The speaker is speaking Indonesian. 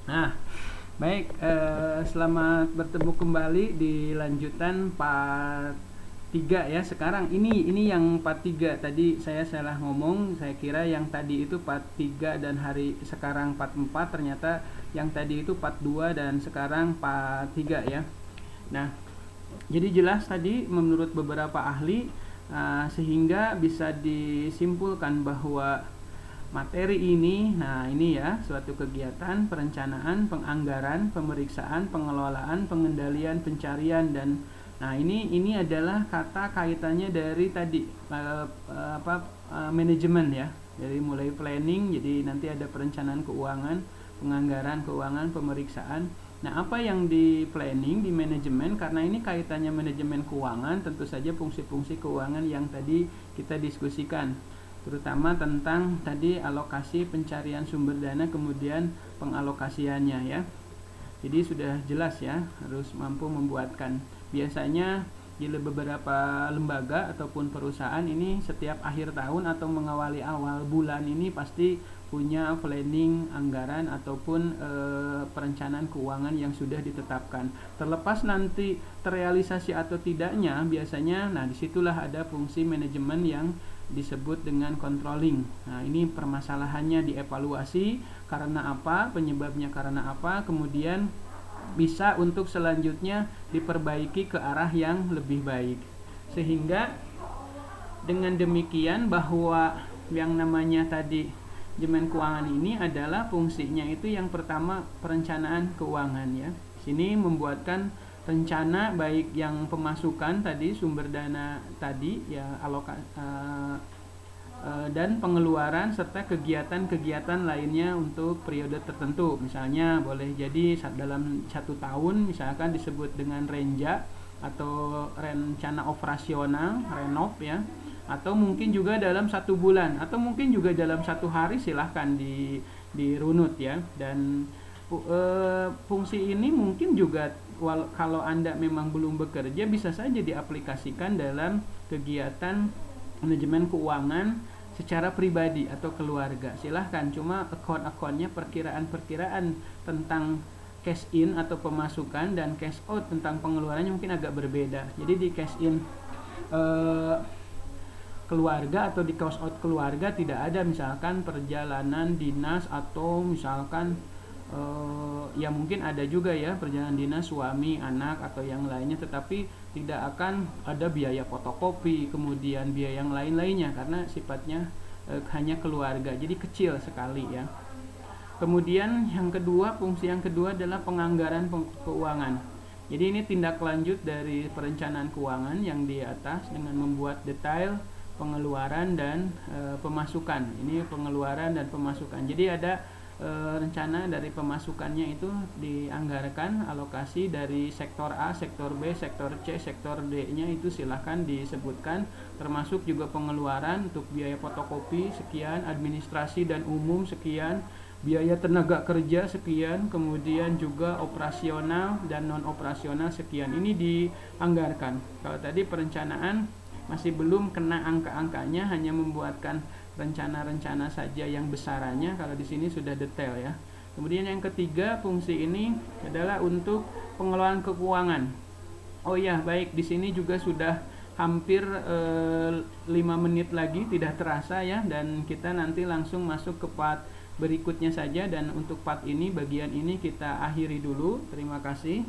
Nah, baik, selamat bertemu kembali di lanjutan part 3 ya. Sekarang ini yang part 3. Tadi saya salah ngomong, saya kira yang tadi itu part 3 dan hari sekarang part 4, ternyata yang tadi itu part 2 dan sekarang part 3 ya. Nah, jadi jelas tadi menurut beberapa ahli, sehingga bisa disimpulkan bahwa materi ini, nah ini ya, suatu kegiatan perencanaan, penganggaran, pemeriksaan, pengelolaan, pengendalian, pencarian, dan nah ini adalah kata kaitannya dari tadi manajemen ya. Dari mulai planning, jadi nanti ada perencanaan keuangan, penganggaran keuangan, pemeriksaan. Nah, apa yang di planning, di manajemen, karena ini kaitannya manajemen keuangan, tentu saja fungsi-fungsi keuangan yang tadi kita diskusikan, terutama tentang tadi alokasi, pencarian sumber dana, kemudian pengalokasiannya ya. Jadi sudah jelas ya, harus mampu membuatkan. Biasanya di beberapa lembaga ataupun perusahaan ini setiap akhir tahun atau mengawali awal bulan ini pasti punya planning anggaran ataupun perencanaan keuangan yang sudah ditetapkan. Terlepas nanti terrealisasi atau tidaknya, biasanya nah disitulah ada fungsi manajemen yang disebut dengan controlling. Nah, ini permasalahannya dievaluasi karena apa, penyebabnya karena apa, kemudian bisa untuk selanjutnya diperbaiki ke arah yang lebih baik. Sehingga dengan demikian bahwa yang namanya tadi manajemen keuangan ini adalah fungsinya itu yang pertama perencanaan keuangan ya. Sini membuatkan rencana baik yang pemasukan tadi, sumber dana tadi ya, dan pengeluaran serta kegiatan-kegiatan lainnya untuk periode tertentu. Misalnya boleh jadi dalam 1 tahun misalkan disebut dengan renja atau rencana operasional, renov ya, atau mungkin juga dalam 1 bulan, atau mungkin juga dalam 1 hari, silahkan dirunut ya. Dan fungsi ini mungkin juga kalau Anda memang belum bekerja, bisa saja diaplikasikan dalam kegiatan manajemen keuangan secara pribadi atau keluarga. Silahkan, cuma akun-akunnya perkiraan-perkiraan tentang cash in atau pemasukan dan cash out tentang pengeluarannya mungkin agak berbeda. Jadi di cash in keluarga atau di cash out keluarga tidak ada misalkan perjalanan dinas, atau misalkan ya mungkin ada juga ya perjalanan dinas suami, anak, atau yang lainnya, tetapi tidak akan ada biaya fotokopi, kemudian biaya yang lain-lainnya karena sifatnya hanya keluarga, jadi kecil sekali ya. Kemudian yang kedua, fungsi yang kedua adalah penganggaran keuangan. Jadi ini tindak lanjut dari perencanaan keuangan yang di atas dengan membuat detail pengeluaran dan pemasukan. Ini pengeluaran dan pemasukan. Jadi ada rencana dari pemasukannya itu dianggarkan alokasi dari sektor A, sektor B, sektor C, sektor D-nya itu silahkan disebutkan, termasuk juga pengeluaran untuk biaya fotokopi sekian, administrasi dan umum sekian, biaya tenaga kerja sekian, kemudian juga operasional dan non operasional sekian. Ini dianggarkan. Kalau tadi perencanaan masih belum kena angka-angkanya, hanya membuatkan rencana-rencana saja yang besarannya. Kalau di sini sudah detail ya. Kemudian yang ketiga, fungsi ini adalah untuk pengelolaan keuangan. Oh ya, baik, di sini juga sudah hampir 5 menit lagi, tidak terasa ya, dan kita nanti langsung masuk ke part berikutnya saja. Dan untuk part ini, bagian ini kita akhiri dulu. Terima kasih.